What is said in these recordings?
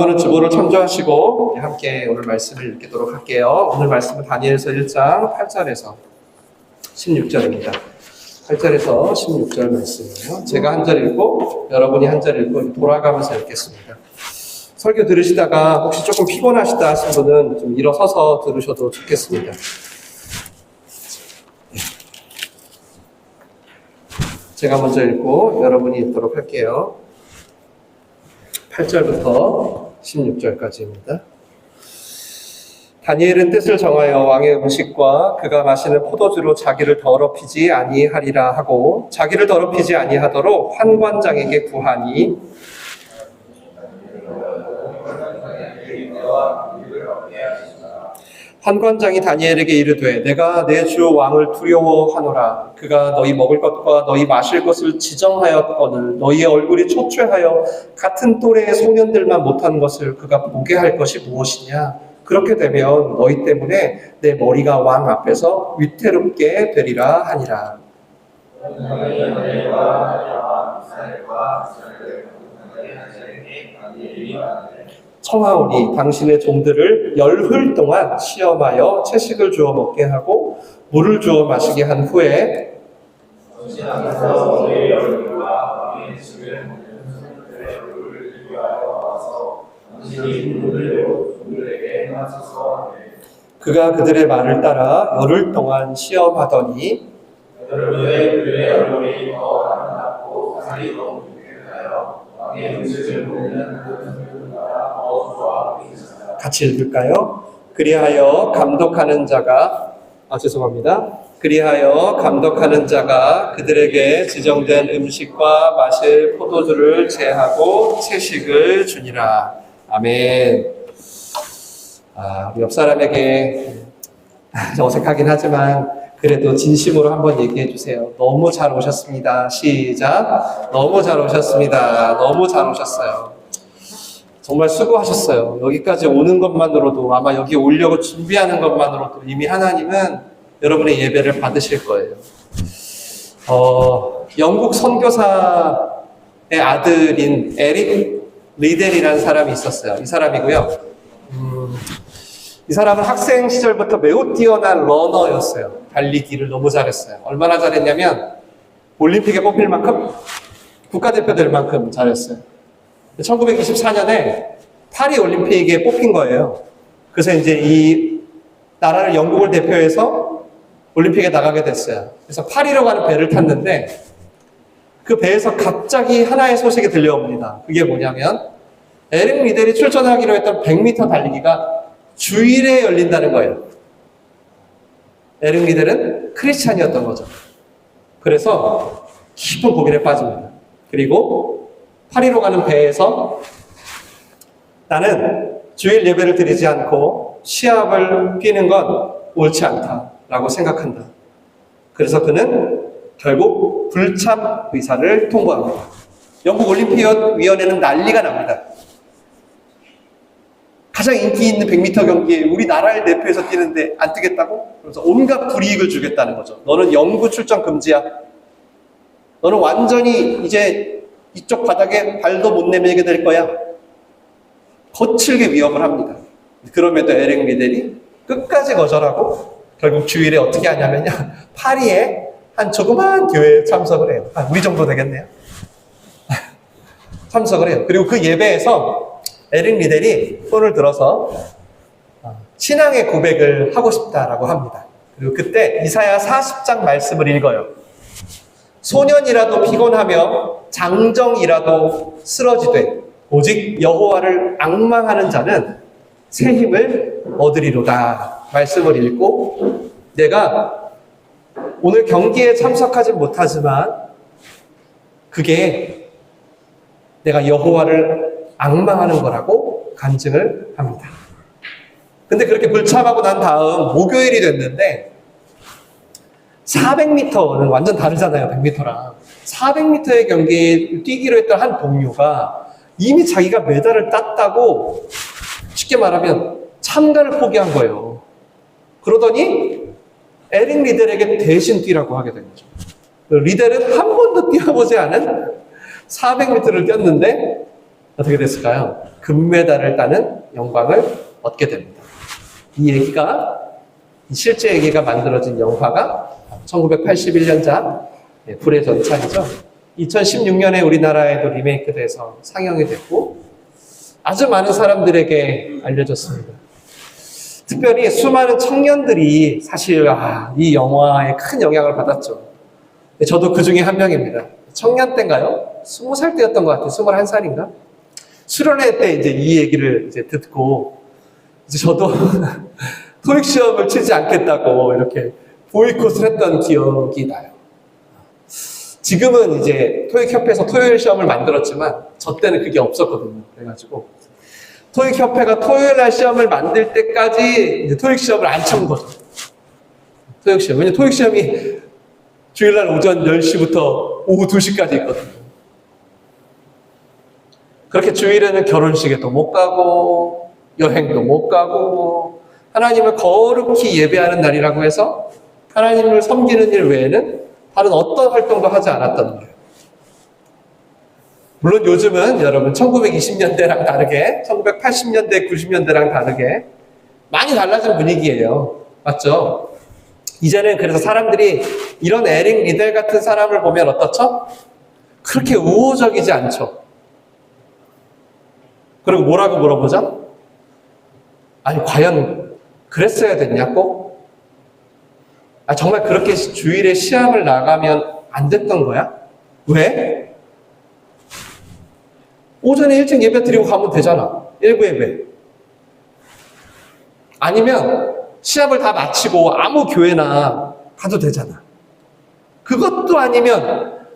우선은 주보를 참조하시고 함께 오늘 말씀을 읽도록 할게요. 오늘 말씀은 다니엘서 1장 8절에서 16절입니다. 8절에서 16절 말씀이에요. 제가 한 절 읽고 여러분이 한 절 읽고 돌아가면서 읽겠습니다. 설교 들으시다가 혹시 조금 피곤하시다 하신 분은 좀 일어서서 들으셔도 좋겠습니다. 제가 먼저 읽고 여러분이 읽도록 할게요. 8절부터 16절까지입니다. 다니엘은 뜻을 정하여 왕의 음식과 그가 마시는 포도주로 자기를 더럽히지 아니하리라 하고 자기를 더럽히지 아니하도록 환관장에게 구하니 환관장이 다니엘에게 이르되 내가 내 주 왕을 두려워하노라. 그가 너희 먹을 것과 너희 마실 것을 지정하였거늘 너희의 얼굴이 초췌하여 같은 또래의 소년들만 못한 것을 그가 보게 할 것이 무엇이냐. 그렇게 되면 너희 때문에 내 머리가 왕 앞에서 위태롭게 되리라 하니라. 청하오니 당신의 종들을 열흘 동안 시험하여 채식을 주어 먹게 하고 물을 주어 마시게 한 후에 그가 그들의 말을 따라 열흘 동안 시험하더니 같이 읽을까요? 그리하여 감독하는 자가 그들에게 지정된 음식과 마실 포도주를 제하고 채식을 주니라. 아멘. 우리 옆 사람에게 어색하긴 하지만 그래도 진심으로 한번 얘기해 주세요. 너무 잘 오셨습니다. 시작. 너무 잘 오셨습니다. 너무 잘 오셨어요. 정말 수고하셨어요. 여기까지 오는 것만으로도 아마 여기 오려고 준비하는 것만으로도 이미 하나님은 여러분의 예배를 받으실 거예요. 영국 선교사의 아들인 에릭 리델이라는 사람이 있었어요. 이 사람이고요. 이 사람은 학생 시절부터 매우 뛰어난 러너였어요. 달리기를 너무 잘했어요. 얼마나 잘했냐면 올림픽에 뽑힐 만큼 국가대표 될 만큼 잘했어요. 1924년에 파리 올림픽에 뽑힌 거예요. 그래서 이제 이 나라를 영국을 대표해서 올림픽에 나가게 됐어요. 그래서 파리로 가는 배를 탔는데 그 배에서 갑자기 하나의 소식이 들려옵니다. 그게 뭐냐면 에릭 리델이 출전하기로 했던 100m 달리기가 주일에 열린다는 거예요. 에릭 리델은 크리스찬이었던 거죠. 그래서 깊은 고민에 빠집니다. 그리고 파리로 가는 배에서 나는 주일 예배를 드리지 않고 시합을 뛰는 건 옳지 않다라고 생각한다. 그래서 그는 결국 불참 의사를 통보합니다. 영국 올림픽위원회는 난리가 납니다. 가장 인기 있는 100m 경기에 우리 나라를 대표해서 뛰는데 안 뛰겠다고? 그래서 온갖 불이익을 주겠다는 거죠. 너는 영구 출전 금지야. 너는 완전히 이제 이쪽 바닥에 발도 못 내밀게 될 거야. 거칠게 위협을 합니다. 그럼에도 에릭 리델이 끝까지 거절하고 결국 주일에 어떻게 하냐면요. 파리에 한 조그마한 교회에 참석을 해요. 우리 정도 되겠네요. 참석을 해요. 그리고 그 예배에서 에릭 리델이 손을 들어서 신앙의 고백을 하고 싶다라고 합니다. 그리고 그때 이사야 40장 말씀을 읽어요. 소년이라도 피곤하며 장정이라도 쓰러지되 오직 여호와를 앙망하는 자는 새 힘을 얻으리로다. 말씀을 읽고 내가 오늘 경기에 참석하지 못하지만 그게 내가 여호와를 앙망하는 거라고 간증을 합니다. 근데 그렇게 불참하고 난 다음 목요일이 됐는데 400m는 완전 다르잖아요. 100m랑. 400m의 경기에 뛰기로 했던 한 동료가 이미 자기가 메달을 땄다고 쉽게 말하면 참가를 포기한 거예요. 그러더니 에릭 리델에게 대신 뛰라고 하게 된 거죠. 리델은 한 번도 뛰어보지 않은 400m를 뛰었는데 어떻게 됐을까요? 금메달을 따는 영광을 얻게 됩니다. 이 얘기가, 실제 얘기가 만들어진 영화가 1981년작 불의 전차이죠. 2016년에 우리나라에도 리메이크 돼서 상영이 됐고 아주 많은 사람들에게 알려졌습니다. 특별히 수많은 청년들이 사실 이 영화에 큰 영향을 받았죠. 저도 그 중에 한 명입니다. 청년 때인가요? 20살 때였던 것 같아요. 21살인가? 수련회 때 이제 이 얘기를 이제 듣고 이제 저도 토익 시험을 치지 않겠다고 이렇게 보이콧을 했던 기억이 나요. 지금은 이제 토익협회에서 토요일 시험을 만들었지만 저 때는 그게 없었거든요. 그래가지고 토익협회가 토요일 날 시험을 만들 때까지 이제 토익 시험을 안 친 거죠. 토익 시험. 왜냐면 토익 시험이 주일날 오전 10시부터 오후 2시까지 있거든요. 그렇게 주일에는 결혼식에도 못 가고 여행도 못 가고 하나님을 거룩히 예배하는 날이라고 해서 하나님을 섬기는 일 외에는 다른 어떤 활동도 하지 않았던 거예요. 물론 요즘은 여러분 1920년대랑 다르게 1980년대, 90년대랑 다르게 많이 달라진 분위기예요. 맞죠? 이제는 그래서 사람들이 이런 에릭 리델 같은 사람을 보면 어떻죠? 그렇게 우호적이지 않죠. 그리고 뭐라고 물어보죠? 아니 과연 그랬어야 됐냐고? 정말 그렇게 주일에 시험을 나가면 안 됐던 거야? 왜? 오전에 일찍 예배 드리고 가면 되잖아. 일부 예배. 아니면 시합을 다 마치고 아무 교회나 가도 되잖아. 그것도 아니면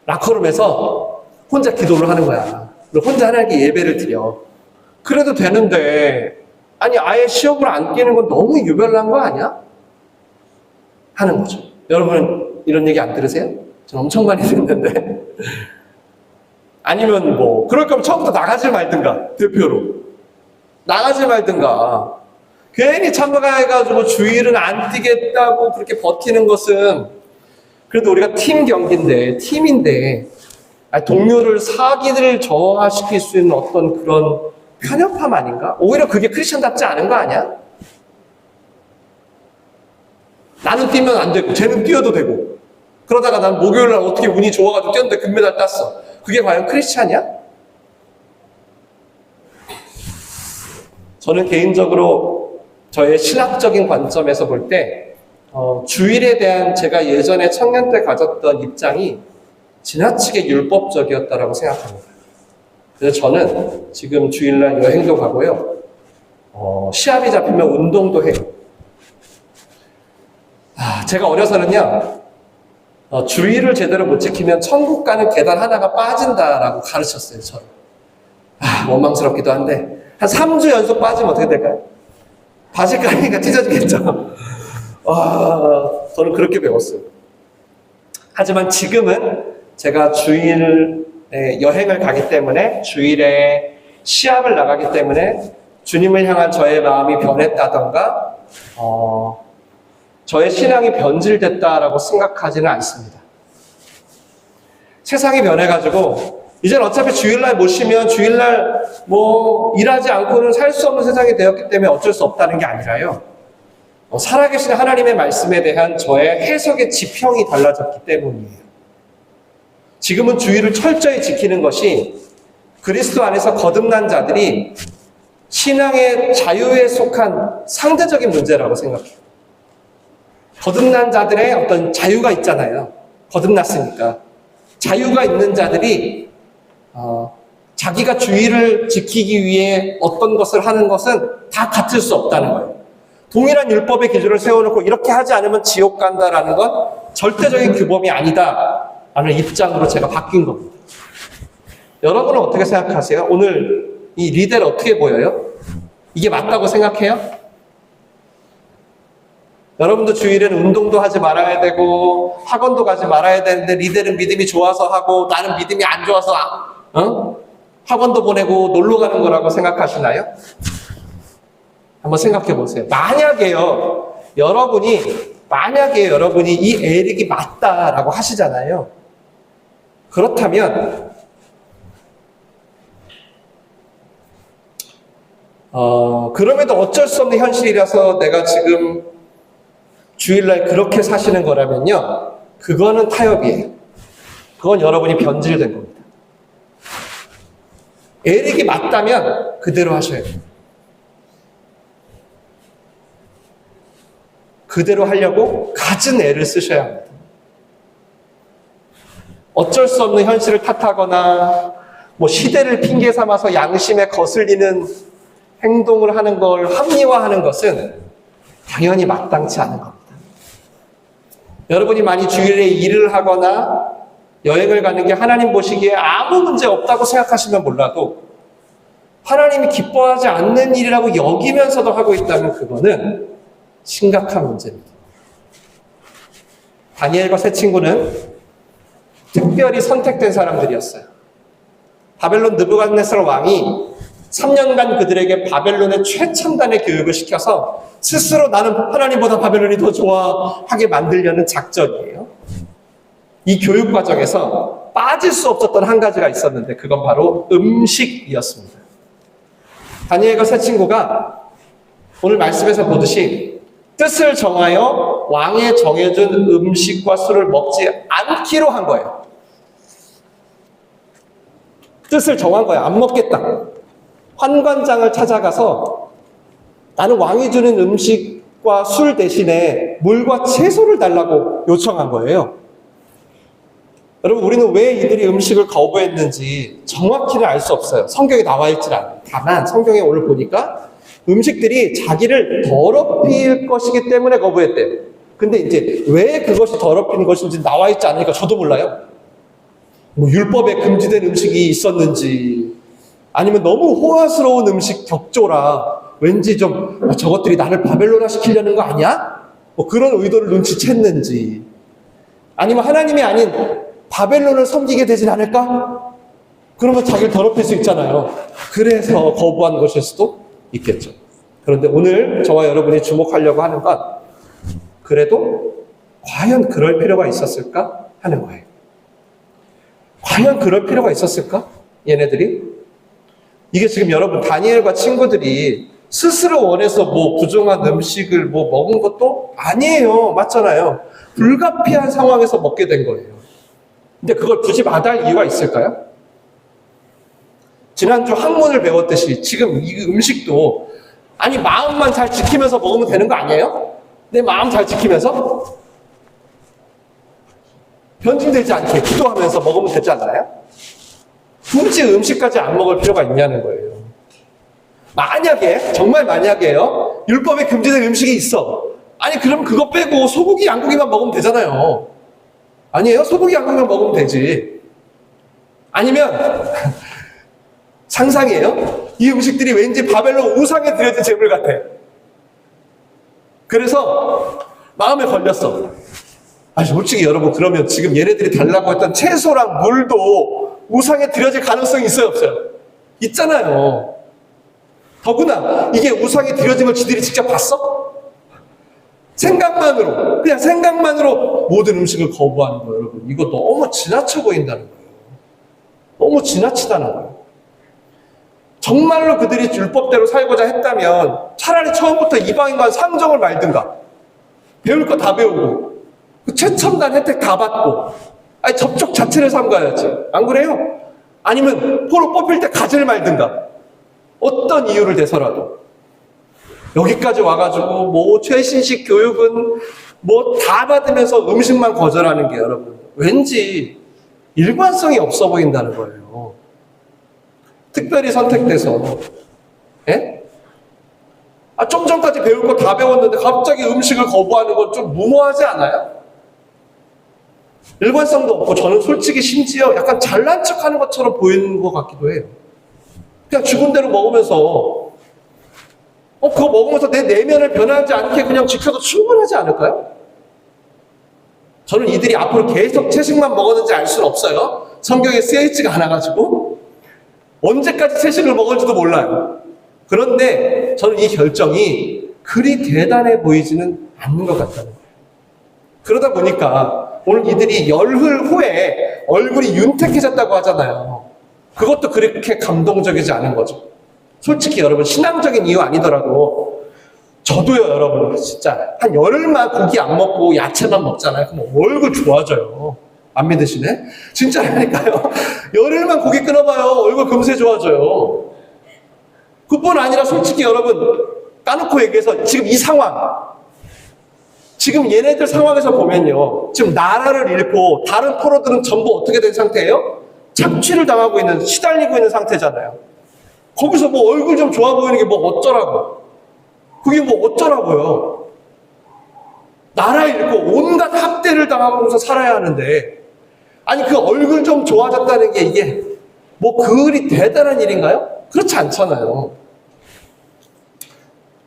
라커룸에서 혼자 기도를 하는 거야. 그리고 혼자 하나님께 예배를 드려. 그래도 되는데 아니 아예 시험을 안 끼는 건 너무 유별난 거 아니야? 하는 거죠. 여러분 이런 얘기 안 들으세요? 저 엄청 많이 듣는데. 아니면 뭐 그럴 거면 처음부터 나가지 말든가. 대표로 나가지 말든가. 괜히 참가해가지고 주일은 안 뛰겠다고 그렇게 버티는 것은 그래도 우리가 팀 경기인데 팀인데 동료를 사기를 저하시킬 수 있는 어떤 그런 편협함 아닌가? 오히려 그게 크리스천답지 않은 거 아니야? 나는 뛰면 안 되고 쟤는 뛰어도 되고 그러다가 난 목요일날 어떻게 운이 좋아가지고 뛰었는데 금메달 땄어. 그게 과연 크리스찬이야? 저는 개인적으로 저의 신학적인 관점에서 볼 때 주일에 대한 제가 예전에 청년 때 가졌던 입장이 지나치게 율법적이었다라고 생각합니다. 그래서 저는 지금 주일날 여행도 가고요. 시합이 잡히면 운동도 해요. 제가 어려서는요. 주일을 제대로 못 지키면 천국 가는 계단 하나가 빠진다라고 가르쳤어요. 저는. 원망스럽기도 한데 한 3주 연속 빠지면 어떻게 될까요? 바지가니가 찢어지겠죠. 저는 그렇게 배웠어요. 하지만 지금은 제가 주일에 여행을 가기 때문에 주일에 시합을 나가기 때문에 주님을 향한 저의 마음이 변했다던가 저의 신앙이 변질됐다라고 생각하지는 않습니다. 세상이 변해가지고 이제는 어차피 주일날 못 쉬면 주일날 뭐 일하지 않고는 살 수 없는 세상이 되었기 때문에 어쩔 수 없다는 게 아니라요. 살아계신 하나님의 말씀에 대한 저의 해석의 지평이 달라졌기 때문이에요. 지금은 주일을 철저히 지키는 것이 그리스도 안에서 거듭난 자들이 신앙의 자유에 속한 상대적인 문제라고 생각해요. 거듭난 자들의 어떤 자유가 있잖아요. 거듭났으니까. 자유가 있는 자들이 자기가 주의를 지키기 위해 어떤 것을 하는 것은 다 같을 수 없다는 거예요. 동일한 율법의 기준을 세워놓고 이렇게 하지 않으면 지옥 간다라는 건 절대적인 규범이 아니다라는 입장으로 제가 바뀐 겁니다. 여러분은 어떻게 생각하세요? 오늘 이 리델 어떻게 보여요? 이게 맞다고 생각해요? 여러분도 주일에는 운동도 하지 말아야 되고 학원도 가지 말아야 되는데 리델은 믿음이 좋아서 하고 나는 믿음이 안 좋아서 학원도 보내고 놀러 가는 거라고 생각하시나요? 한번 생각해 보세요. 만약에요 여러분이 이 에릭이 맞다라고 하시잖아요. 그렇다면 그럼에도 어쩔 수 없는 현실이라서 내가 지금 주일날 그렇게 사시는 거라면요, 그거는 타협이에요. 그건 여러분이 변질된 겁니다. 에릭이 맞다면 그대로 하셔야 돼요. 그대로 하려고 갖은 애를 쓰셔야 합니다. 어쩔 수 없는 현실을 탓하거나 시대를 핑계 삼아서 양심에 거슬리는 행동을 하는 걸 합리화하는 것은 당연히 마땅치 않은 겁니다. 여러분이 많이 주일에 일을 하거나 여행을 가는 게 하나님 보시기에 아무 문제 없다고 생각하시면 몰라도 하나님이 기뻐하지 않는 일이라고 여기면서도 하고 있다면 그거는 심각한 문제입니다. 다니엘과 세 친구는 특별히 선택된 사람들이었어요. 바벨론 느부갓네살 왕이 3년간 그들에게 바벨론의 최첨단의 교육을 시켜서 스스로 나는 하나님보다 바벨론이 더 좋아하게 만들려는 작전이에요. 이 교육 과정에서 빠질 수 없었던 한 가지가 있었는데 그건 바로 음식이었습니다. 다니엘과 세 친구가 오늘 말씀에서 보듯이 뜻을 정하여 왕에 정해준 음식과 술을 먹지 않기로 한 거예요. 뜻을 정한 거예요. 안 먹겠다. 환관장을 찾아가서 나는 왕이 주는 음식과 술 대신에 물과 채소를 달라고 요청한 거예요. 여러분, 우리는 왜 이들이 음식을 거부했는지 정확히는 알 수 없어요. 성경에 나와 있질 않아요. 다만 성경에 오늘 보니까 음식들이 자기를 더럽힐 것이기 때문에 거부했대요. 근데 이제 왜 그것이 더럽히는 것인지 나와 있지 않으니까 저도 몰라요. 율법에 금지된 음식이 있었는지, 아니면 너무 호화스러운 음식 격조라 왠지 좀 저것들이 나를 바벨론화 시키려는 거 아니야? 그런 의도를 눈치챘는지, 아니면 하나님이 아닌 바벨론을 섬기게 되진 않을까? 그러면 자기를 더럽힐 수 있잖아요. 그래서 거부한 것일 수도 있겠죠. 그런데 오늘 저와 여러분이 주목하려고 하는 건 그래도 과연 그럴 필요가 있었을까 하는 거예요. 과연 그럴 필요가 있었을까? 얘네들이? 이게 지금 여러분 다니엘과 친구들이 스스로 원해서 부정한 음식을 먹은 것도 아니에요. 맞잖아요. 불가피한 상황에서 먹게 된 거예요. 근데 그걸 굳이 마다할 이유가 있을까요? 지난주 학문을 배웠듯이 지금 이 음식도 마음만 잘 지키면서 먹으면 되는 거 아니에요? 내 마음 잘 지키면서? 변질되지 않게 기도하면서 먹으면 되지 않나요? 굳이 음식까지 안 먹을 필요가 있냐는 거예요. 만약에, 정말 만약에요, 율법에 금지된 음식이 있어. 그럼 그거 빼고 소고기, 양고기만 먹으면 되잖아요. 아니에요? 소고기, 양고기만 먹으면 되지. 아니면 상상이에요? 이 음식들이 왠지 바벨론 우상에 드려진 제물 같아. 그래서 마음에 걸렸어. 솔직히 여러분, 그러면 지금 얘네들이 달라고 했던 채소랑 물도 우상에 드려질 가능성이 있어요, 없어요? 있잖아요. 더구나 이게 우상에 드려진 걸 지들이 직접 봤어? 그냥 생각만으로 모든 음식을 거부하는 거예요, 여러분. 이거 너무 지나쳐 보인다는 거예요. 너무 지나치다는 거예요. 정말로 그들이 율법대로 살고자 했다면 차라리 처음부터 이방인과 상정을 말든가, 배울 거 다 배우고 그 최첨단 혜택 다 받고 접촉 자체를 삼가야지. 안 그래요? 아니면 포로 뽑힐 때 가지를 말든가, 어떤 이유를 대서라도 여기까지 와가지고 최신식 교육은 다 받으면서 음식만 거절하는 게 여러분 왠지 일관성이 없어 보인다는 거예요. 특별히 선택돼서. 예? 좀 전까지 배울 거 다 배웠는데 갑자기 음식을 거부하는 건 좀 무모하지 않아요? 일관성도 없고, 저는 솔직히 심지어 약간 잘난 척 하는 것처럼 보이는 것 같기도 해요. 그냥 죽은 대로 먹으면서, 그거 먹으면서 내 내면을 변하지 않게 그냥 지켜도 충분하지 않을까요? 저는 이들이 앞으로 계속 채식만 먹었는지 알 수는 없어요. 성경에 쓰여있지가 않아가지고 언제까지 채식을 먹을지도 몰라요. 그런데 저는 이 결정이 그리 대단해 보이지는 않는 것 같다는 거예요. 그러다 보니까 오늘 이들이 열흘 후에 얼굴이 윤택해졌다고 하잖아요. 그것도 그렇게 감동적이지 않은 거죠. 솔직히 여러분, 신앙적인 이유 아니더라도 저도요, 여러분, 진짜 한 열흘만 고기 안 먹고 야채만 먹잖아요. 그럼 얼굴 좋아져요. 안 믿으시네? 진짜라니까요. 열흘만 고기 끊어봐요. 얼굴 금세 좋아져요. 그뿐 아니라 솔직히 여러분, 까놓고 얘기해서 지금 이 상황, 지금 얘네들 상황에서 보면요, 지금 나라를 잃고 다른 포로들은 전부 어떻게 된 상태예요? 착취를 당하고 있는, 시달리고 있는 상태잖아요. 거기서 뭐 얼굴 좀 좋아 보이는 게 뭐 어쩌라고. 그게 뭐 어쩌라고요. 나라 잃고 온갖 학대를 당하면서 살아야 하는데, 아니 그 얼굴 좀 좋아졌다는 게 이게 뭐 그리 대단한 일인가요? 그렇지 않잖아요.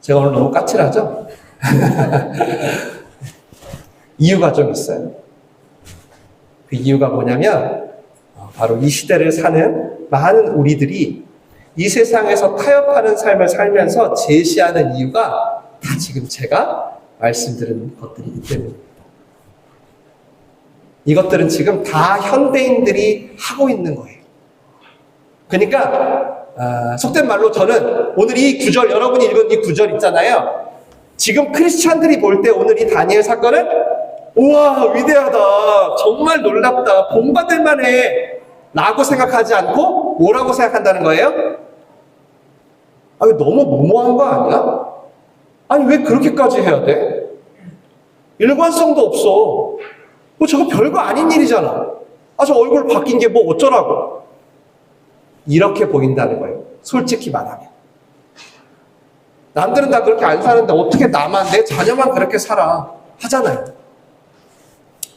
제가 오늘 너무 까칠하죠? 이유가 좀 있어요. 그 이유가 뭐냐면 바로 이 시대를 사는 많은 우리들이 이 세상에서 타협하는 삶을 살면서 제시하는 이유가 다 지금 제가 말씀드린 것들이기 때문입니다. 이것들은 지금 다 현대인들이 하고 있는 거예요. 그러니까 속된 말로 저는 오늘 이 구절, 여러분이 읽은 이 구절 있잖아요. 지금 크리스찬들이 볼 때 오늘 이 다니엘 사건은 우와 위대하다, 정말 놀랍다, 본받을 만해 라고 생각하지 않고 뭐라고 생각한다는 거예요? 아니 너무 무모한 거 아니야? 아니 왜 그렇게까지 해야 돼? 일관성도 없어. 뭐 저거 별거 아닌 일이잖아. 아 저 얼굴 바뀐 게 뭐 어쩌라고. 이렇게 보인다는 거예요. 솔직히 말하면. 남들은 다 그렇게 안 사는데 어떻게 나만, 내 자녀만 그렇게 살아 하잖아요.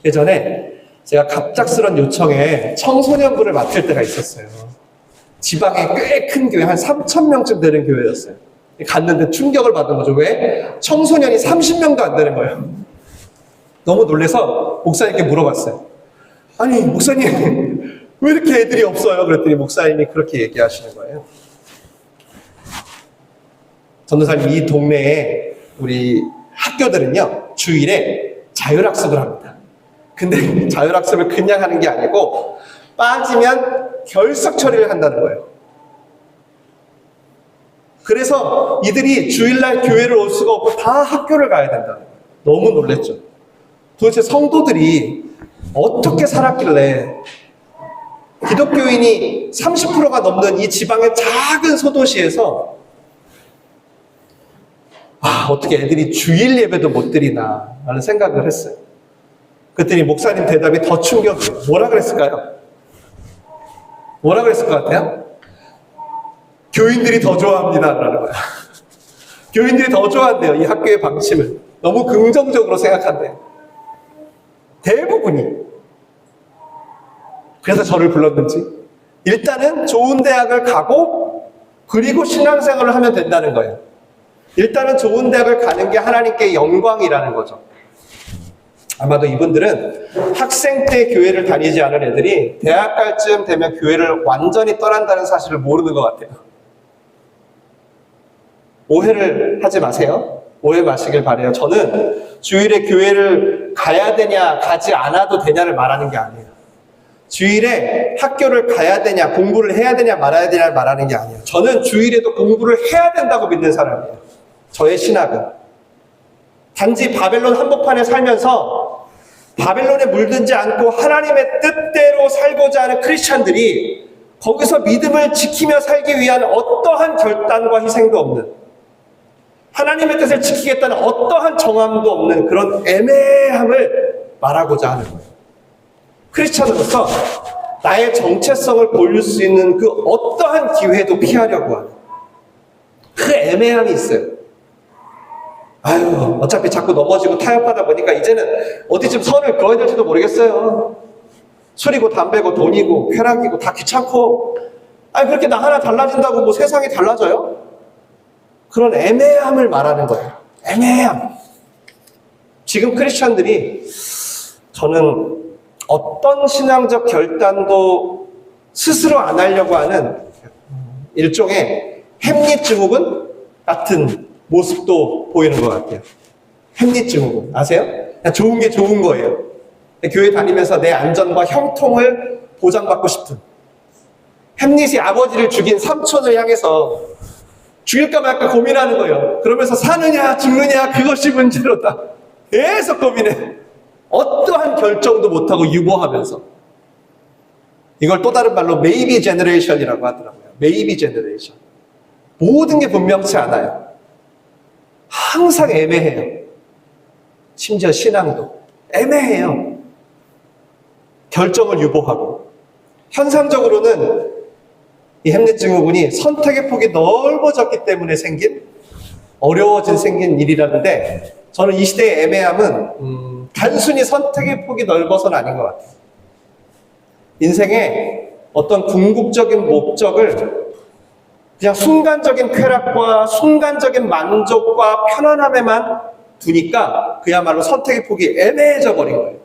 예전에 제가 갑작스런 요청에 청소년부를 맡을 때가 있었어요. 지방에 꽤 큰 교회, 한 3,000명쯤 되는 교회였어요. 갔는데 충격을 받은 거죠. 왜? 청소년이 30명도 안 되는 거예요. 너무 놀라서 목사님께 물어봤어요. 아니 목사님 왜 이렇게 애들이 없어요? 그랬더니 목사님이 그렇게 얘기하시는 거예요. 전도사님, 이 동네에 우리 학교들은요 주일에 자율학습을 합니다. 근데 자율학습을 그냥 하는 게 아니고 빠지면 결석 처리를 한다는 거예요. 그래서 이들이 주일날 교회를 올 수가 없고 다 학교를 가야 된다는 거예요. 너무 놀랬죠. 도대체 성도들이 어떻게 살았길래 기독교인이 30%가 넘는 이 지방의 작은 소도시에서 어떻게 애들이 주일 예배도 못 드리나 라는 생각을 했어요. 그랬더니 목사님 대답이 더 충격이에요. 뭐라 그랬을까요? 뭐라 그랬을 것 같아요? 교인들이 더 좋아합니다 라는 거예요. 교인들이 더 좋아한대요. 이 학교의 방침을 너무 긍정적으로 생각한대요. 대부분이. 그래서 저를 불렀는지 일단은 좋은 대학을 가고 그리고 신앙생활을 하면 된다는 거예요. 일단은 좋은 대학을 가는 게 하나님께 영광이라는 거죠. 아마도 이분들은 학생 때 교회를 다니지 않은 애들이 대학 갈 쯤 되면 교회를 완전히 떠난다는 사실을 모르는 것 같아요. 오해를 하지 마세요. 오해 마시길 바라요. 저는 주일에 교회를 가야 되냐 가지 않아도 되냐를 말하는 게 아니에요. 주일에 학교를 가야 되냐 공부를 해야 되냐 말아야 되냐를 말하는 게 아니에요. 저는 주일에도 공부를 해야 된다고 믿는 사람이에요. 저의 신학은 단지 바벨론 한복판에 살면서 바벨론에 물들지 않고 하나님의 뜻대로 살고자 하는 크리스찬들이 거기서 믿음을 지키며 살기 위한 어떠한 결단과 희생도 없는, 하나님의 뜻을 지키겠다는 어떠한 정함도 없는 그런 애매함을 말하고자 하는 거예요. 크리스찬으로서 나의 정체성을 보일 수 있는 그 어떠한 기회도 피하려고 하는 그 애매함이 있어요. 아유, 어차피 자꾸 넘어지고 타협하다 보니까 이제는 어디쯤 선을 그어야 될지도 모르겠어요. 술이고 담배고 돈이고 쾌락이고 다 귀찮고, 아니 그렇게 나 하나 달라진다고 뭐 세상이 달라져요? 그런 애매함을 말하는 거예요. 애매함. 지금 크리스찬들이 저는 어떤 신앙적 결단도 스스로 안 하려고 하는 일종의 햄릿 증후군 같은 모습도 보이는 것 같아요. 햄릿 증후군 아세요? 그냥 좋은 게 좋은 거예요. 교회 다니면서 내 안전과 형통을 보장받고 싶은, 햄릿이 아버지를 죽인 삼촌을 향해서 죽일까 말까 고민하는 거예요. 그러면서 사느냐 죽느냐 그것이 문제로다. 계속 고민해. 어떠한 결정도 못하고 유보하면서. 이걸 또 다른 말로 maybe generation이라고 하더라고요. maybe generation. 모든 게 분명치 않아요. 항상 애매해요. 심지어 신앙도 애매해요. 결정을 유보하고. 현상적으로는 이 햄릿 증후군이 선택의 폭이 넓어졌기 때문에 생긴 일이라는데, 저는 이 시대의 애매함은 단순히 선택의 폭이 넓어서는 아닌 것 같아요. 인생에 어떤 궁극적인 목적을 그냥 순간적인 쾌락과 순간적인 만족과 편안함에만 두니까 그야말로 선택의 폭이 애매해져 버린 거예요.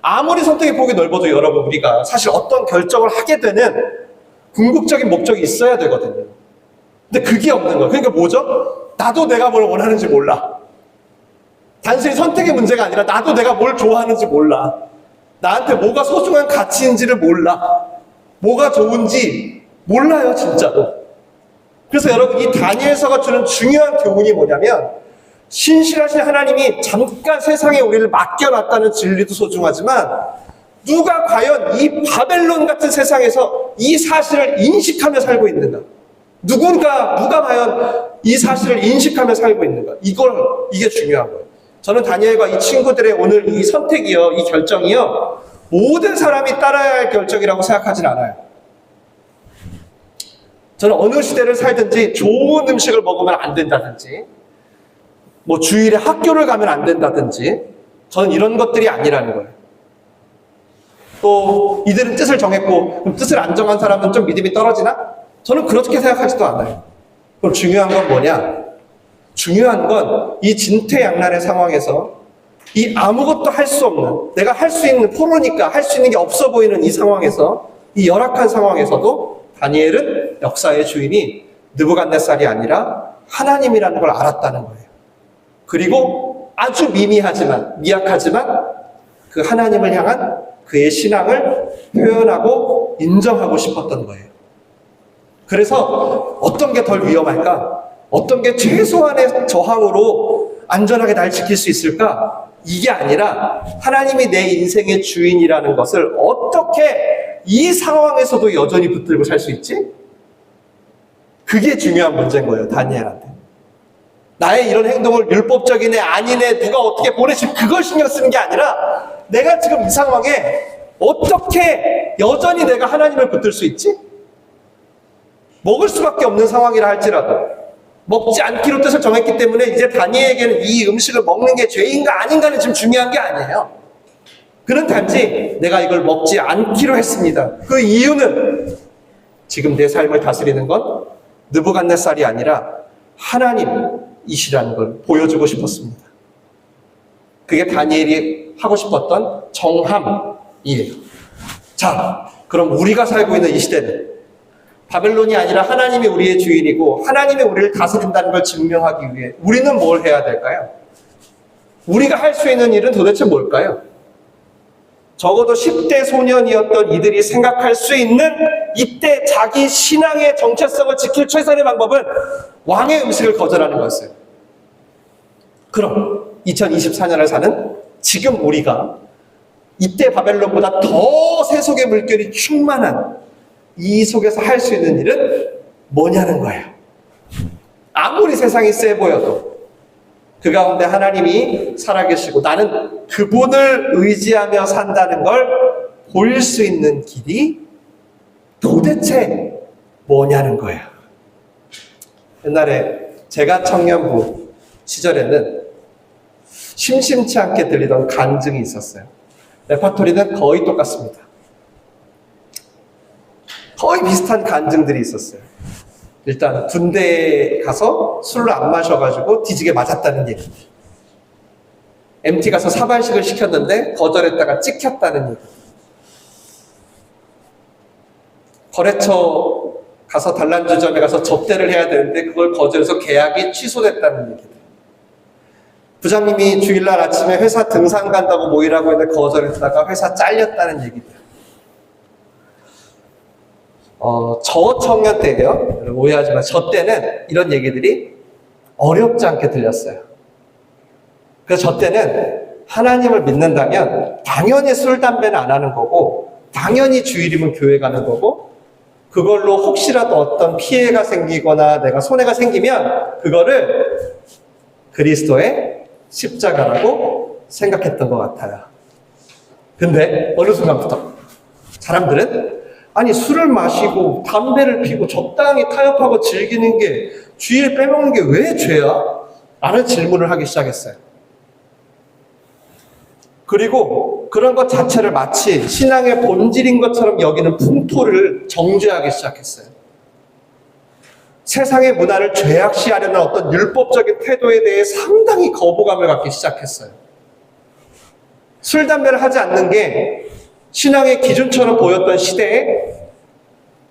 아무리 선택의 폭이 넓어도 여러분, 우리가 사실 어떤 결정을 하게 되는 궁극적인 목적이 있어야 되거든요. 근데 그게 없는 거예요. 그러니까 뭐죠? 나도 내가 뭘 원하는지 몰라. 단순히 선택의 문제가 아니라 나도 내가 뭘 좋아하는지 몰라. 나한테 뭐가 소중한 가치인지를 몰라. 뭐가 좋은지 몰라요, 진짜로. 그래서 여러분, 이 다니엘서가 주는 중요한 교훈이 뭐냐면, 신실하신 하나님이 잠깐 세상에 우리를 맡겨놨다는 진리도 소중하지만, 누가 과연 이 바벨론 같은 세상에서 이 사실을 인식하며 살고 있는가? 누가 과연 이 사실을 인식하며 살고 있는가? 이게 중요한 거예요. 저는 다니엘과 이 친구들의 오늘 이 선택이요, 이 결정이요, 모든 사람이 따라야 할 결정이라고 생각하진 않아요. 저는 어느 시대를 살든지 좋은 음식을 먹으면 안 된다든지, 뭐 주일에 학교를 가면 안 된다든지, 저는 이런 것들이 아니라는 거예요. 또 이들은 뜻을 정했고, 그럼 뜻을 안 정한 사람은 좀 믿음이 떨어지나? 저는 그렇게 생각하지도 않아요. 그럼 중요한 건 뭐냐? 중요한 건 이 진퇴양난의 상황에서 이 아무것도 할 수 없는, 내가 할 수 있는, 포로니까 할 수 있는 게 없어 보이는 이 상황에서, 이 열악한 상황에서도 다니엘은 역사의 주인이 느부갓네살이 아니라 하나님이라는 걸 알았다는 거예요. 그리고 아주 미약하지만 그 하나님을 향한 그의 신앙을 표현하고 인정하고 싶었던 거예요. 그래서 어떤 게 덜 위험할까? 어떤 게 최소한의 저항으로 안전하게 날 지킬 수 있을까? 이게 아니라 하나님이 내 인생의 주인이라는 것을 어떻게 이 상황에서도 여전히 붙들고 살 수 있지? 그게 중요한 문제인 거예요, 다니엘한테. 나의 이런 행동을 율법적이네 아니네 누가 어떻게 보내지 그걸 신경 쓰는 게 아니라 내가 지금 이 상황에 어떻게 여전히 내가 하나님을 붙들 수 있지? 먹을 수밖에 없는 상황이라 할지라도 먹지 않기로 뜻을 정했기 때문에 이제 다니엘에게는 이 음식을 먹는 게 죄인가 아닌가는 지금 중요한 게 아니에요. 그는 단지 내가 이걸 먹지 않기로 했습니다. 그 이유는 지금 내 삶을 다스리는 건 느부갓네살이 아니라 하나님이시라는 걸 보여주고 싶었습니다. 그게 다니엘이 하고 싶었던 정함이에요. 자, 그럼 우리가 살고 있는 이 시대는 바벨론이 아니라 하나님이 우리의 주인이고 하나님이 우리를 다스린다는 걸 증명하기 위해 우리는 뭘 해야 될까요? 우리가 할 수 있는 일은 도대체 뭘까요? 적어도 10대 소년이었던 이들이 생각할 수 있는 이때 자기 신앙의 정체성을 지킬 최선의 방법은 왕의 음식을 거절하는 거였어요. 그럼 2024년을 사는 지금 우리가 이때 바벨론보다 더 세속의 물결이 충만한 이 속에서 할 수 있는 일은 뭐냐는 거예요. 아무리 세상이 세 보여도 그 가운데 하나님이 살아계시고 나는 그분을 의지하며 산다는 걸 볼 수 있는 길이 도대체 뭐냐는 거예요. 옛날에 제가 청년부 시절에는 심심치 않게 들리던 간증이 있었어요. 레퍼토리는 거의 똑같습니다. 거의 비슷한 간증들이 있었어요. 일단 군대에 가서 술을 안 마셔가지고 뒤지게 맞았다는 얘기, MT 가서 사발식을 시켰는데 거절했다가 찍혔다는 얘기, 거래처 가서 단란주점에 가서 접대를 해야 되는데 그걸 거절해서 계약이 취소됐다는 얘기들, 부장님이 주일날 아침에 회사 등산 간다고 모이라고 했는데 거절했다가 회사 잘렸다는 얘기들, 저 청년 때예요. 여러분 오해하지 마. 저 때는 이런 얘기들이 어렵지 않게 들렸어요. 그래서 저 때는 하나님을 믿는다면 당연히 술, 담배는 안 하는 거고 당연히 주일이면 교회 가는 거고 그걸로 혹시라도 어떤 피해가 생기거나 내가 손해가 생기면 그거를 그리스도의 십자가라고 생각했던 것 같아요. 근데 어느 순간부터 사람들은 아니 술을 마시고 담배를 피고 적당히 타협하고 즐기는 게 주일 빼먹는 게 왜 죄야? 라는 질문을 하기 시작했어요. 그리고 그런 것 자체를 마치 신앙의 본질인 것처럼 여기는 풍토를 정죄하기 시작했어요. 세상의 문화를 죄악시하려는 어떤 율법적인 태도에 대해 상당히 거부감을 갖기 시작했어요. 술, 담배를 하지 않는 게 신앙의 기준처럼 보였던 시대에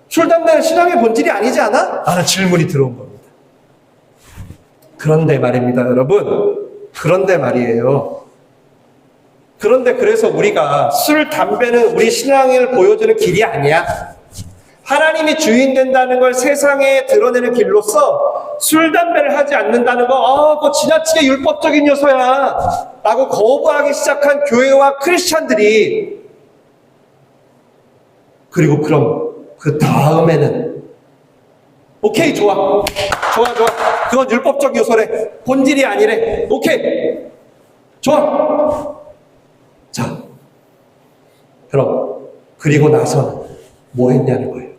술, 담배는 신앙의 본질이 아니지 않아? 라는 질문이 들어온 겁니다. 그런데 말입니다, 여러분. 그런데 말이에요. 그런데 그래서 우리가 술, 담배는 우리 신앙을 보여주는 길이 아니야. 하나님이 주인 된다는 걸 세상에 드러내는 길로서 술, 담배를 하지 않는다는 거, 그거 지나치게 율법적인 요소야. 라고 거부하기 시작한 교회와 크리스찬들이 그리고 그럼 그 다음에는 오케이, 좋아. 그건 율법적 요소래. 본질이 아니래. 오케이. 좋아. 자, 그럼 그리고 나서는 뭐 했냐는 거예요.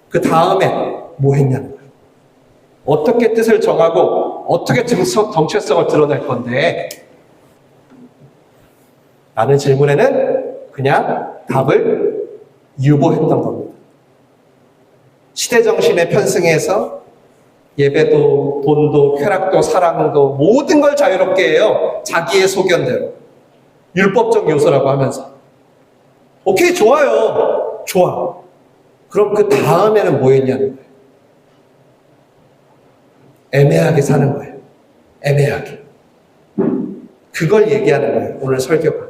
그 다음에 뭐 했냐는 거예요. 어떻게 뜻을 정하고 어떻게 정체성을 드러낼 건데 라는 질문에는 그냥 답을 유보했던 겁니다. 시대정신에 편승해서 예배도, 돈도, 쾌락도, 사랑도 모든 걸 자유롭게 해요. 자기의 소견대로. 율법적 요소라고 하면서. 오케이, 좋아요. 좋아. 그럼 그 다음에는 뭐 했냐는 거예요. 애매하게 사는 거예요. 애매하게. 그걸 얘기하는 거예요. 오늘 설교가.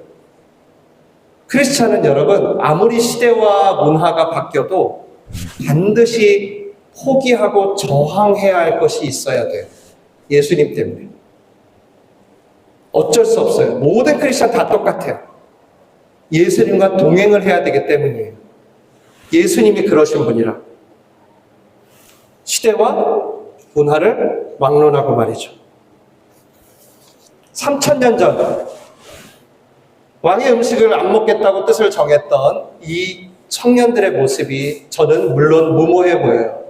크리스찬은 여러분, 아무리 시대와 문화가 바뀌어도 반드시 포기하고 저항해야 할 것이 있어야 돼요. 예수님 때문에. 어쩔 수 없어요. 모든 크리스찬 다 똑같아요. 예수님과 동행을 해야 되기 때문이에요. 예수님이 그러신 분이라. 시대와 문화를 막론하고 말이죠. 3000년 전 왕의 음식을 안 먹겠다고 뜻을 정했던 이 청년들의 모습이 저는 물론 무모해 보여요.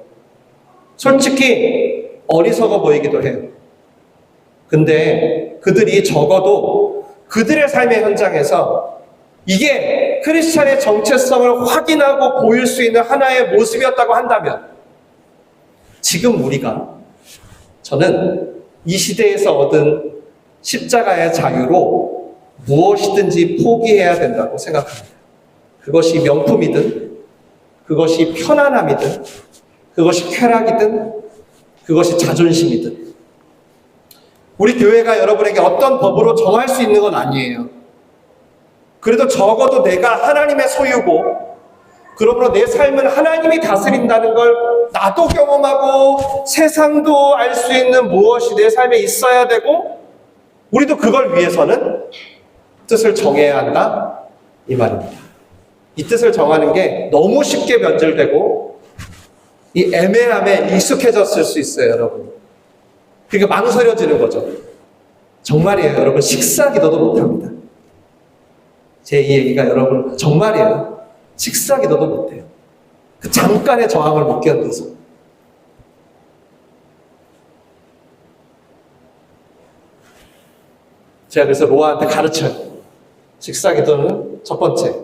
솔직히 어리석어 보이기도 해요. 근데 그들이 적어도 그들의 삶의 현장에서 이게 크리스찬의 정체성을 확인하고 보일 수 있는 하나의 모습이었다고 한다면 지금 저는 이 시대에서 얻은 십자가의 자유로 무엇이든지 포기해야 된다고 생각합니다. 그것이 명품이든 그것이 편안함이든 그것이 쾌락이든 그것이 자존심이든 우리 교회가 여러분에게 어떤 법으로 정할 수 있는 건 아니에요. 그래도 적어도 내가 하나님의 소유고 그러므로 내 삶은 하나님이 다스린다는 걸 나도 경험하고 세상도 알 수 있는 무엇이 내 삶에 있어야 되고 우리도 그걸 위해서는 뜻을 정해야 한다 이 말입니다. 이 뜻을 정하는 게 너무 쉽게 변질되고 이 애매함에 익숙해졌을 수 있어요, 여러분. 그러니까 망설여지는 거죠. 정말이에요, 여러분. 식사 기도도 못합니다. 제 이 얘기가 여러분 정말이에요. 식사 기도도 못해요. 그 잠깐의 저항을 못 견뎌서. 제가 그래서 로아한테 가르쳐요. 식사 기도는 첫 번째,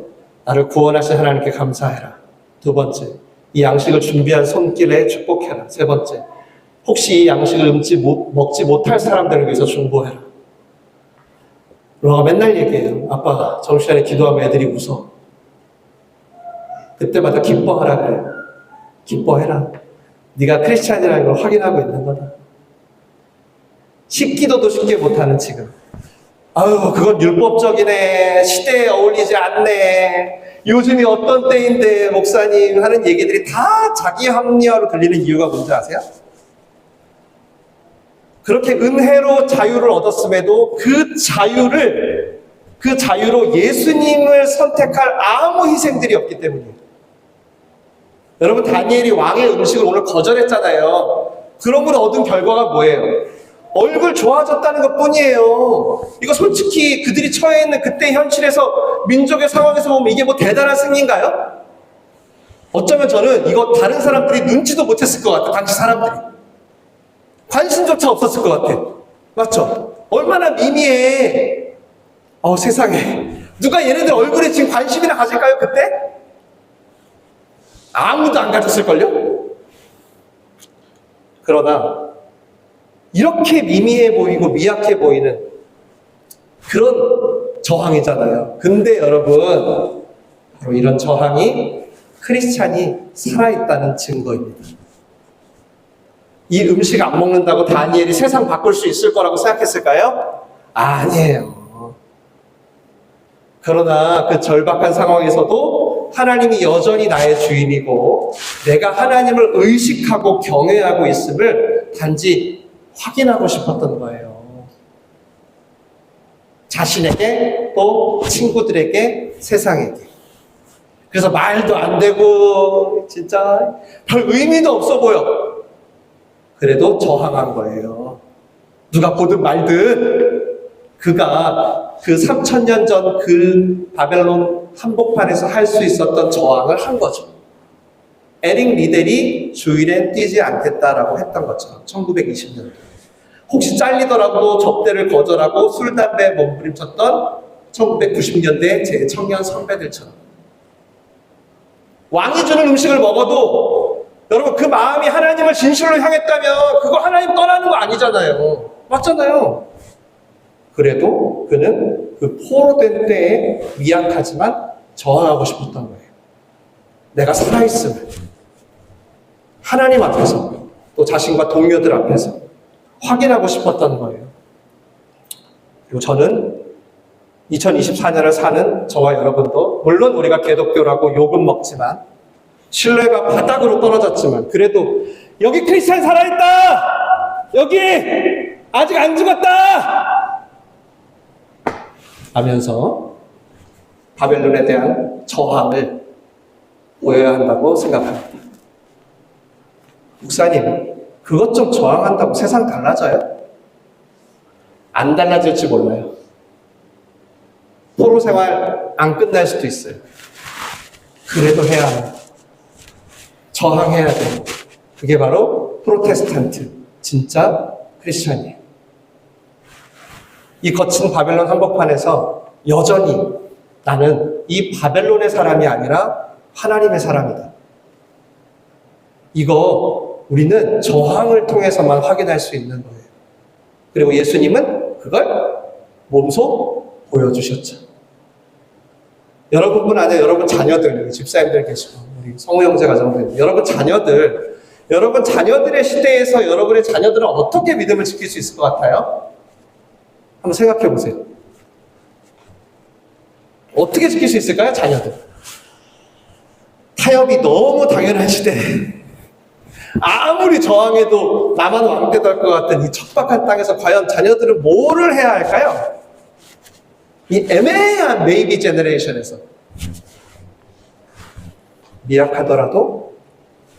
나를 구원하신 하나님께 감사해라. 두 번째, 이 양식을 준비한 손길에 축복해라. 세 번째, 혹시 이 양식을 먹지 못할 사람들을 위해서 중보해라. 로아가 맨날 얘기해요. 아빠, 정시간에 기도하면 애들이 웃어. 그때마다 기뻐하라 그래요. 기뻐해라. 네가 크리스찬이라는 걸 확인하고 있는 거다. 식기도도 쉽게 못하는 지금. 아유, 그건 율법적이네. 시대에 어울리지 않네. 요즘이 어떤 때인데 목사님 하는 얘기들이 다 자기 합리화로 들리는 이유가 뭔지 아세요? 그렇게 은혜로 자유를 얻었음에도 그 자유로 예수님을 선택할 아무 희생들이 없기 때문이에요. 여러분, 다니엘이 왕의 음식을 오늘 거절했잖아요. 그러므로 얻은 결과가 뭐예요? 얼굴 좋아졌다는 것 뿐이에요. 이거 솔직히 그들이 처해 있는 그때 현실에서, 민족의 상황에서 보면 이게 뭐 대단한 승리인가요? 어쩌면 저는 이거 다른 사람들이 눈치도 못했을 것 같아요. 당시 사람들이. 관심조차 없었을 것 같아요. 맞죠? 얼마나 미미해. 세상에. 누가 얘네들 얼굴에 지금 관심이나 가질까요, 그때? 아무도 안 가졌을걸요? 그러나 이렇게 미미해 보이고 미약해 보이는 그런 저항이잖아요. 근데 여러분, 바로 이런 저항이 크리스찬이 살아있다는 증거입니다. 이 음식 안 먹는다고 다니엘이 세상 바꿀 수 있을 거라고 생각했을까요? 아니에요. 그러나 그 절박한 상황에서도 하나님이 여전히 나의 주인이고 내가 하나님을 의식하고 경외하고 있음을 단지 확인하고 싶었던 거예요. 자신에게, 또 친구들에게, 세상에게. 그래서 말도 안 되고 진짜 별 의미도 없어 보여. 그래도 저항한 거예요. 누가 보든 말든 그가 그 3000년 전 그 바벨론 한복판에서 할 수 있었던 저항을 한 거죠. 에릭 리델이 주일엔 뛰지 않겠다라고 했던 것처럼 1920년도. 혹시 잘리더라도 접대를 거절하고 술, 담배 몸부림쳤던 1990년대 제 청년 선배들처럼. 왕이 주는 음식을 먹어도 여러분, 그 마음이 하나님을 진실로 향했다면 그거 하나님 떠나는 거 아니잖아요. 맞잖아요. 그래도 그는 그 포로된 때에 미약하지만 저항하고 싶었던 거예요. 내가 살아있음을 하나님 앞에서, 또 자신과 동료들 앞에서 확인하고 싶었던 거예요. 그리고 저는 2024년을 사는 저와 여러분도, 물론 우리가 기독교라고 욕은 먹지만, 신뢰가 바닥으로 떨어졌지만, 그래도 여기 크리스찬 살아있다! 여기 아직 안 죽었다! 하면서 바벨론에 대한 저항을 보여야 한다고 생각합니다. 목사님, 그것 좀 저항한다고 세상 달라져요? 안 달라질지 몰라요. 포로 생활 안 끝날 수도 있어요. 그래도 해야 합니다. 저항해야 돼요. 그게 바로 프로테스탄트, 진짜 크리스천이에요. 이 거친 바벨론 한복판에서 여전히 나는 이 바벨론의 사람이 아니라 하나님의 사람이다. 이거 우리는 저항을 통해서만 확인할 수 있는 거예요. 그리고 예수님은 그걸 몸소 보여주셨죠. 여러분뿐 아니라 여러분 자녀들, 집사님들 계시고 우리 성우 형제 가정들, 여러분 자녀들의 시대에서 여러분의 자녀들은 어떻게 믿음을 지킬 수 있을 것 같아요? 한번 생각해 보세요. 어떻게 지킬 수 있을까요, 자녀들? 타협이 너무 당연한 시대. 아무리 저항해도 나만 왕대도 할 것 같은 이 척박한 땅에서 과연 자녀들은 뭐를 해야 할까요? 이 애매한 베이비 제너레이션에서 미약하더라도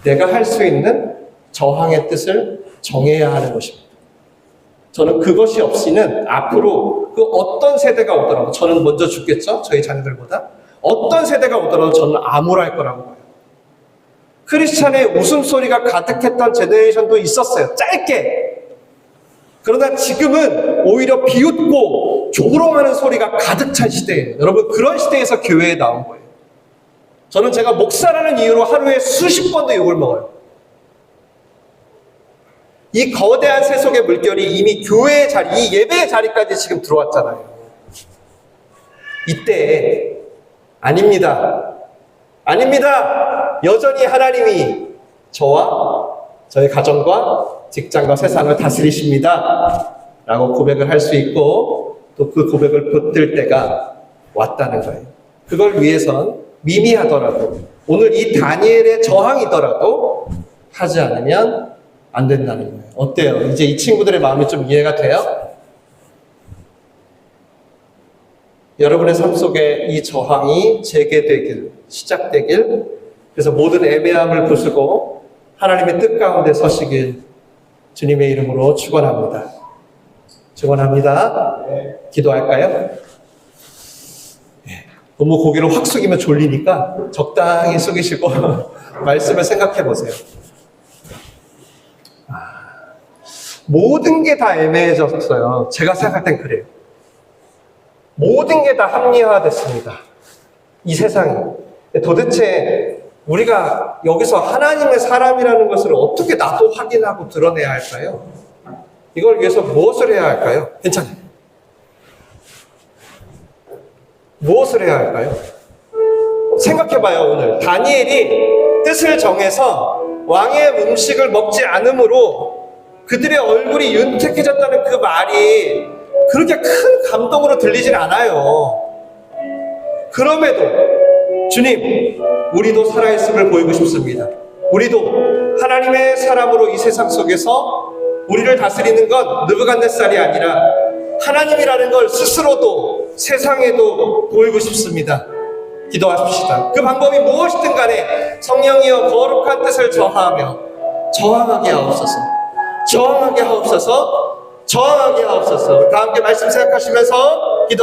내가 할 수 있는 저항의 뜻을 정해야 하는 것입니다. 저는 그것이 없이는 앞으로 그 어떤 세대가 오더라도, 저는 먼저 죽겠죠? 저희 자녀들보다. 어떤 세대가 오더라도 저는 암울할 거라고 봐요. 크리스찬의 웃음소리가 가득했던 제너레이션도 있었어요. 짧게. 그러나 지금은 오히려 비웃고 조롱하는 소리가 가득 찬 시대예요. 여러분, 그런 시대에서 교회에 나온 거예요. 저는 제가 목사라는 이유로 하루에 수십 번도 욕을 먹어요. 이 거대한 세속의 물결이 이미 교회의 자리, 이 예배의 자리까지 지금 들어왔잖아요. 이때 아닙니다. 여전히 하나님이 저와 저의 가정과 직장과 세상을 다스리십니다. 라고 고백을 할 수 있고, 또 그 고백을 붙들 때가 왔다는 거예요. 그걸 위해선 미미하더라도, 오늘 이 다니엘의 저항이더라도 하지 않으면 안 된다는 거예요. 어때요? 이제 이 친구들의 마음이 좀 이해가 돼요? 여러분의 삶 속에 이 저항이 재개되길, 시작되길, 그래서 모든 애매함을 부수고 하나님의 뜻 가운데 서시길 주님의 이름으로 축원합니다. 축원합니다. 기도할까요? 너무 고개를 확 숙이면 졸리니까 적당히 숙이시고 말씀을 생각해 보세요. 모든 게 다 애매해졌어요. 제가 생각할 땐 그래요. 모든 게 다 합리화됐습니다. 이 세상이. 도대체 우리가 여기서 하나님의 사람이라는 것을 어떻게 나도 확인하고 드러내야 할까요? 이걸 위해서 무엇을 해야 할까요? 괜찮아요. 무엇을 해야 할까요? 생각해봐요. 오늘 다니엘이 뜻을 정해서 왕의 음식을 먹지 않으므로 그들의 얼굴이 윤택해졌다는 그 말이 그렇게 큰 감동으로 들리진 않아요. 그럼에도 주님, 우리도 살아있음을 보이고 싶습니다. 우리도 하나님의 사람으로 이 세상 속에서 우리를 다스리는 건 느부갓네살이 아니라 하나님이라는 걸 스스로도 세상에도 보이고 싶습니다. 기도하십시다. 그 방법이 무엇이든 간에 성령이여 거룩한 뜻을 저항하게 하옵소서. 저항하게 하옵소서. 다 함께 말씀 생각하시면서